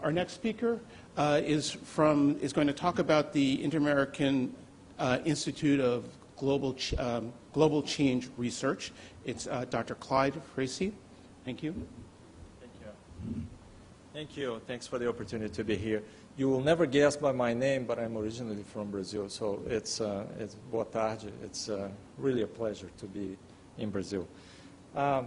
Our next speaker is going to talk about the Inter-American Institute of Global Change Research. It's Dr. Clyde Fraisse. Thank you. Thank you. Thank you. Thanks for the opportunity to be here. You will never guess by my name, but I'm originally from Brazil, so it's boa tarde. It's really a pleasure to be in Brazil. I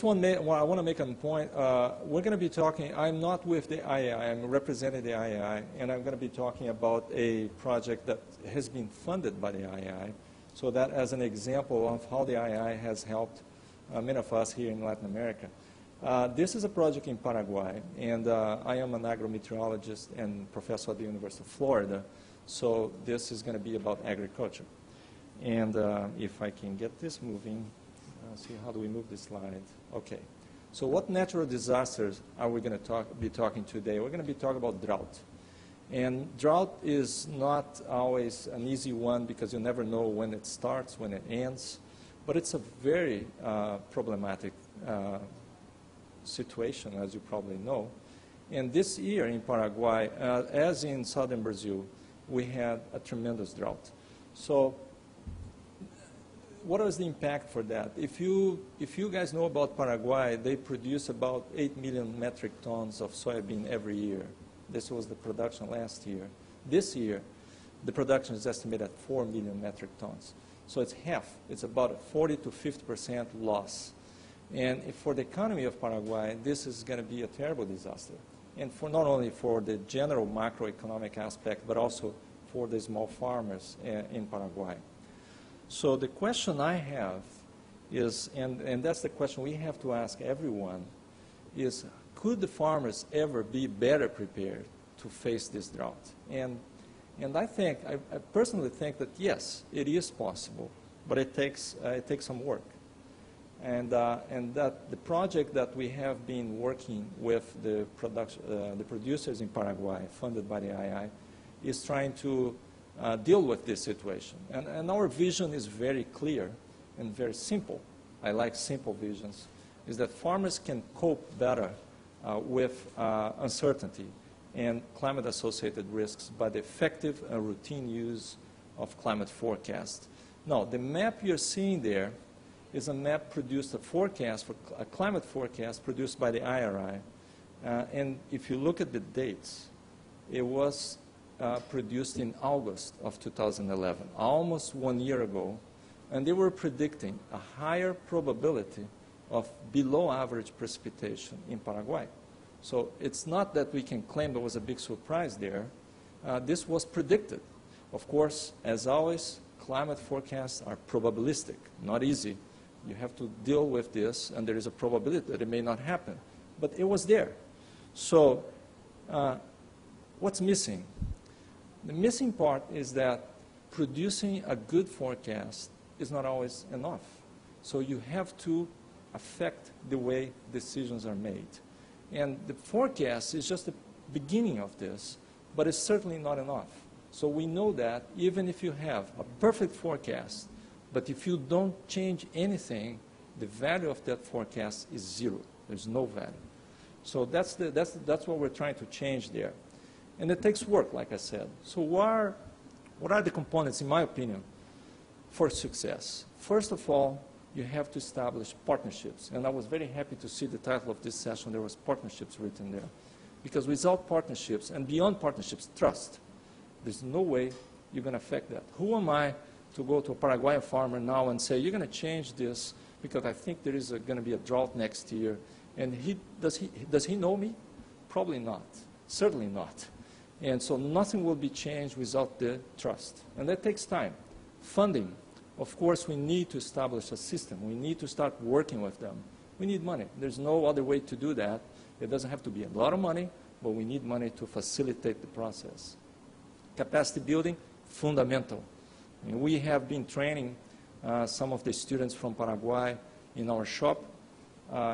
want to make a point. We're going to be talking, I'm not with the IAI, I'm representing the IAI, and I'm going to be talking about a project that has been funded by the IAI, so that as an example of how the IAI has helped many of us here in Latin America. This is a project in Paraguay, and I am an agrometeorologist and professor at the University of Florida, so this is going to be about agriculture. And if I can get this moving, see how do we move this slide? Okay. So what natural disasters are we going to be talking today? We're going to be talking about drought. And drought is not always an easy one because you never know when it starts, when it ends, but it's a very problematic situation, as you probably know. And this year in Paraguay, as in southern Brazil, we had a tremendous drought. So what is the impact for that? If you guys know about Paraguay, they produce about 8 million metric tons of soybean every year. This was the production last year. This year, the production is estimated at 4 million metric tons. So it's half. It's about a 40 to 50% loss. And for the economy of Paraguay, this is going to be a terrible disaster. And for not only for the general macroeconomic aspect, but also for the small farmers in Paraguay. So the question I have is, and that's the question we have to ask everyone, is could the farmers ever be better prepared to face this drought? And I personally think that yes, it is possible, but it takes some work. And that the project that we have been working with the producers in Paraguay, funded by the II, is trying to deal with this situation. And our vision is very clear and very simple. I like simple visions, is that farmers can cope better with uncertainty and climate-associated risks by the effective and routine use of climate forecasts. Now, the map you're seeing there is a map produced, a climate forecast produced by the IRI. And if you look at the dates, it was produced in August of 2011, almost 1 year ago, and they were predicting a higher probability of below average precipitation in Paraguay. So it's not that we can claim there was a big surprise there. This was predicted. Of course, as always, climate forecasts are probabilistic, not easy. You have to deal with this, and there is a probability that it may not happen. But it was there. So what's missing? The missing part is that producing a good forecast is not always enough. So you have to affect the way decisions are made. And the forecast is just the beginning of this, but it's certainly not enough. So we know that even if you have a perfect forecast, but if you don't change anything, the value of that forecast is zero. There's no value. So that's what we're trying to change there. And it takes work, like I said. So what are the components, in my opinion, for success? First of all, you have to establish partnerships. And I was very happy to see the title of this session. There was partnerships written there. Because without partnerships, and beyond partnerships, trust, there's no way you're going to affect that. Who am I to go to a Paraguayan farmer now and say, you're going to change this because I think there is going to be a drought next year? And does he know me? Probably not. Certainly not. And so nothing will be changed without the trust. And that takes time. Funding. Of course, we need to establish a system. We need to start working with them. We need money. There's no other way to do that. It doesn't have to be a lot of money, but we need money to facilitate the process. Capacity building, fundamental. I mean, we have been training some of the students from Paraguay in our shop,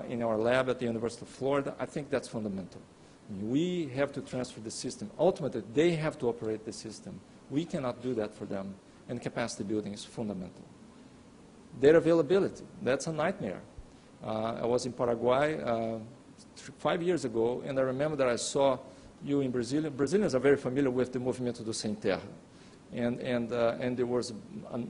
in our lab at the University of Florida. I think that's fundamental. I mean, we have to transfer the system. Ultimately, they have to operate the system. We cannot do that for them. And capacity building is fundamental. Data availability, that's a nightmare. I was in Paraguay 5 years ago, and I remember that I saw you in Brazil. Brazilians are very familiar with the Movimento do Sem Terra. And there was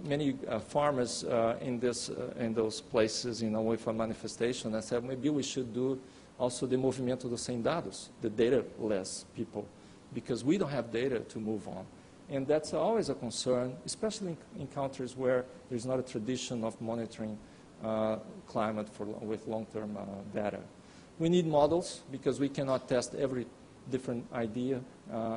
many farmers in those places, with a manifestation. I said, maybe we should do also the Movimento dos Sem Dados, the data-less people, because we don't have data to move on. And that's always a concern, especially in countries where there's not a tradition of monitoring climate with long-term data. We need models because we cannot test every different idea.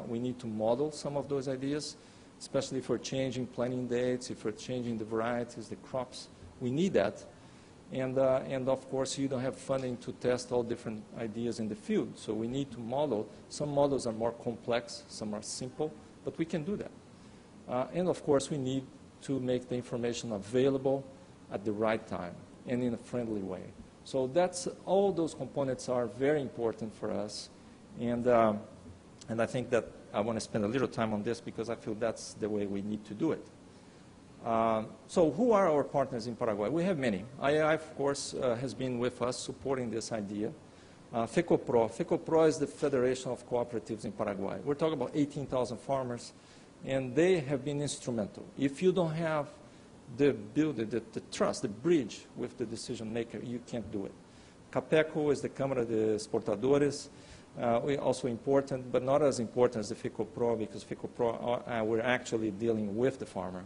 We need to model some of those ideas, especially if we're changing planting dates, if we're changing the varieties, the crops. We need that. And of course, you don't have funding to test all different ideas in the field. So we need to model. Some models are more complex, some are simple, but we can do that. And of course, we need to make the information available at the right time and in a friendly way. So all those components are very important for us. And I think that I want to spend a little time on this because I feel that's the way we need to do it. So who are our partners in Paraguay? We have many. IAI, of course, has been with us supporting this idea. FECOPRO. FECOPRO is the Federation of Cooperatives in Paraguay. We're talking about 18,000 farmers, and they have been instrumental. If you don't have the trust, the bridge with the decision maker, you can't do it. CAPECO is the Câmara de Exportadores. We're also important, but not as important as the FECOPRO, because FECOPRO, we're actually dealing with the farmer.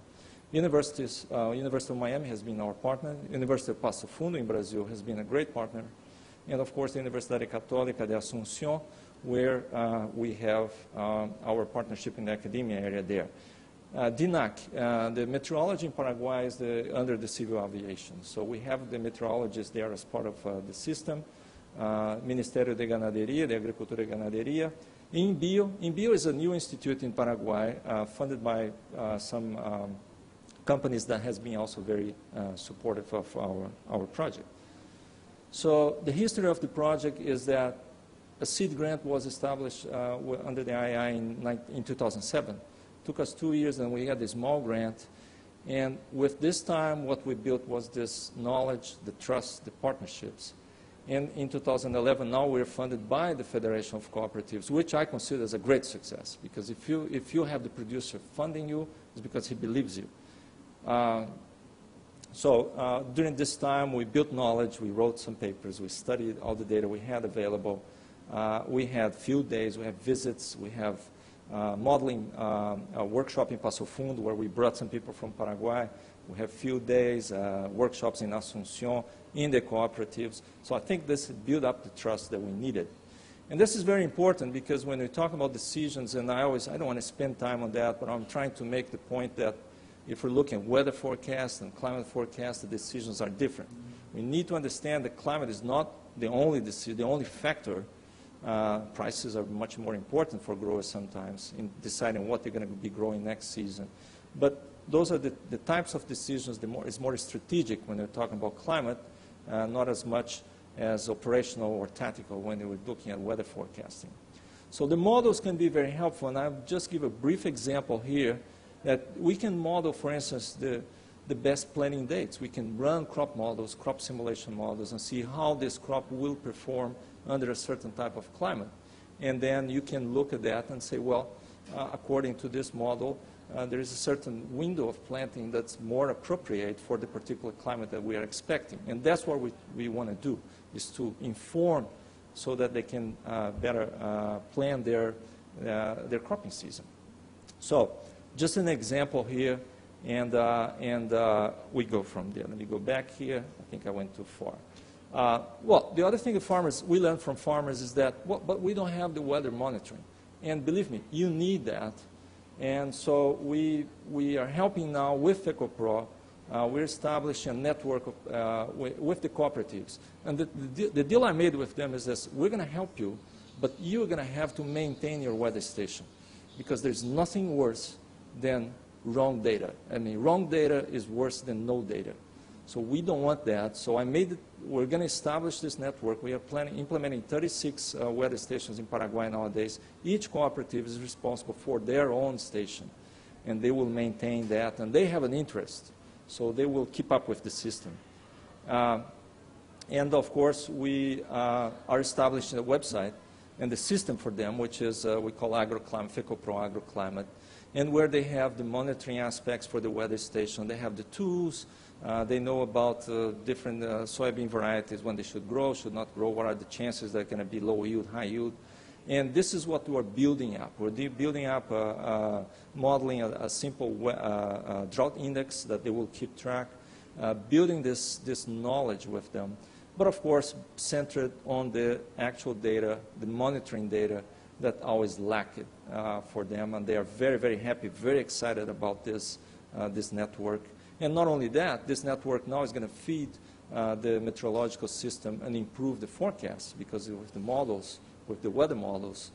University of Miami has been our partner. University of Passo Fundo in Brazil has been a great partner. And of course, the Universidade Católica de Asunción, where we have our partnership in the academia area there. DINAC, the meteorology in Paraguay is under the civil aviation. So we have the meteorologists there as part of the system. Ministério de Ganaderia, de Agricultura y Ganaderia. INBio is a new institute in Paraguay funded by some companies that has been also very supportive of our project. So the history of the project is that a seed grant was established under the IAI in 2007. It took us 2 years, and we had a small grant. And with this time, what we built was this knowledge, the trust, the partnerships. And in 2011, now we're funded by the Federation of Cooperatives, which I consider as a great success, because if you have the producer funding you, it's because he believes you. So during this time, we built knowledge, we wrote some papers, we studied all the data we had available. We had field days, we have visits, we have modeling a workshop in Passo Fundo where we brought some people from Paraguay. We have field days, workshops in Asunción, in the cooperatives. So I think this built up the trust that we needed. And this is very important because when we talk about decisions, and I don't want to spend time on that, but I'm trying to make the point that if we're looking at weather forecasts and climate forecasts, the decisions are different. We need to understand that climate is not the only factor. Prices are much more important for growers sometimes in deciding what they're going to be growing next season. But those are the types of decisions is more strategic when they're talking about climate, not as much as operational or tactical when they were looking at weather forecasting. So the models can be very helpful, and I'll just give a brief example here that we can model, for instance, the best planting dates. We can run crop models, crop simulation models, and see how this crop will perform under a certain type of climate. And then you can look at that and say, well, according to this model, there is a certain window of planting that's more appropriate for the particular climate that we are expecting. And that's what we want to do, is to inform so that they can better plan their cropping season. So just an example here, and we go from there. Let me go back here. I think I went too far. Well, the other thing that we learn from farmers is that, but we don't have the weather monitoring. And believe me, you need that. And so we are helping now with FECOPRO. We're establishing a network with the cooperatives. And the deal I made with them is this: we're going to help you, but you're going to have to maintain your weather station, because there's nothing worse than wrong data. I mean, wrong data is worse than no data. So we don't want that. So we're going to establish this network. We are implementing 36 weather stations in Paraguay nowadays. Each cooperative is responsible for their own station, and they will maintain that. And they have an interest, so they will keep up with the system. And of course, we are establishing a website and the system for them, which is we call Agroclimatic, FICO Pro Agroclimate, and where they have the monitoring aspects for the weather station. They have the tools. They know about different soybean varieties, when they should grow, should not grow, what are the chances they're going to be low yield, high yield. And this is what we're building up. We're building up modeling a simple drought index that they will keep track, building this knowledge with them. But of course, centered on the actual data, the monitoring data that always lack it for them. And they are very, very happy, very excited about this network. And not only that, this network now is going to feed the meteorological system and improve the forecast, because with the models, with the weather models,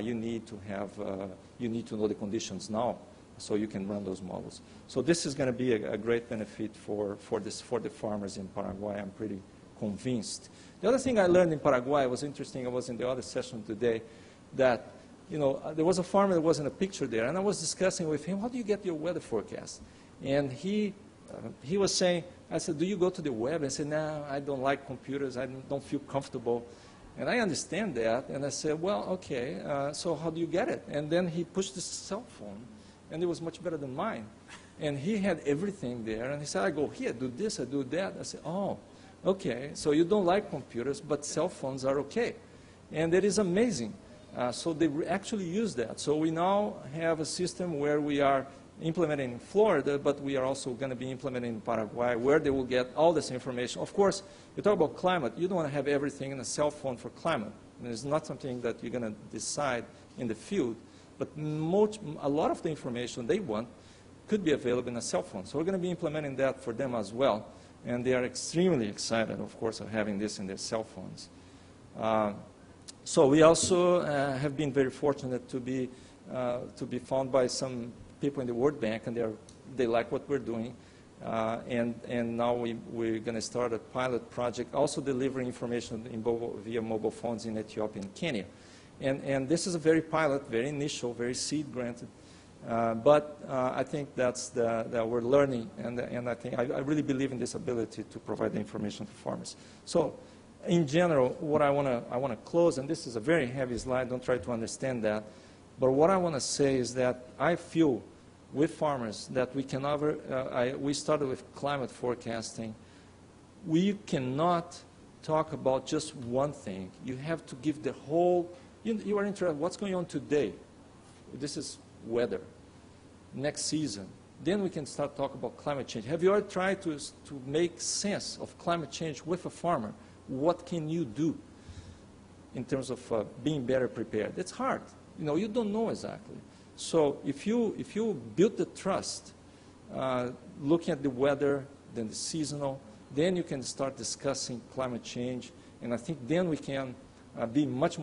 you need to know the conditions now so you can run those models. So this is going to be a great benefit for the farmers in Paraguay. I'm pretty convinced. The other thing I learned in Paraguay was interesting. I was in the other session today that, there was a farmer that was in a picture there, and I was discussing with him, how do you get your weather forecast? And he was saying, I said, do you go to the web? I said, no, I don't like computers. I don't feel comfortable. And I understand that. And I said, well, okay, so how do you get it? And then he pushed his cell phone, and it was much better than mine. And he had everything there. And he said, I go here, do this, I do that. I said, oh, okay, so you don't like computers, but cell phones are okay. And it is amazing. So they actually use that. So we now have a system where we are implementing in Florida, but we are also going to be implementing in Paraguay, where they will get all this information. Of course, you talk about climate, you don't want to have everything in a cell phone for climate. And it's not something that you're going to decide in the field, but a lot of the information they want could be available in a cell phone. So we're going to be implementing that for them as well. And they are extremely excited, of course, of having this in their cell phones. So we also have been very fortunate to be found by some people in the World Bank, and they like what we're doing. And now we're going to start a pilot project, also delivering information via mobile phones in Ethiopia and Kenya. And this is a very pilot, very initial, very seed-granted. But I think that we're learning, and I really believe in this ability to provide the information to farmers. So in general, what I want to close, and this is a very heavy slide, don't try to understand that, but what I want to say is that I feel with farmers that we can never, we started with climate forecasting. We cannot talk about just one thing. You have to give the whole, you are interested in what's going on today. This is weather. Next season. Then we can start talking about climate change. Have you ever tried to make sense of climate change with a farmer? What can you do in terms of being better prepared? It's hard. You don't know exactly. So if you build the trust, looking at the weather, then the seasonal, then you can start discussing climate change, and I think then we can be much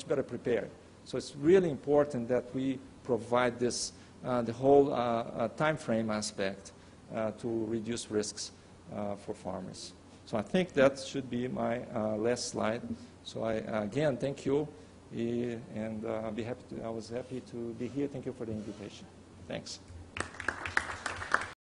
better prepared. So it's really important that we provide this, the whole time frame aspect to reduce risks for farmers. So I think that should be my last slide. So again, thank you. And I was happy to be here. Thank you for the invitation. Thanks.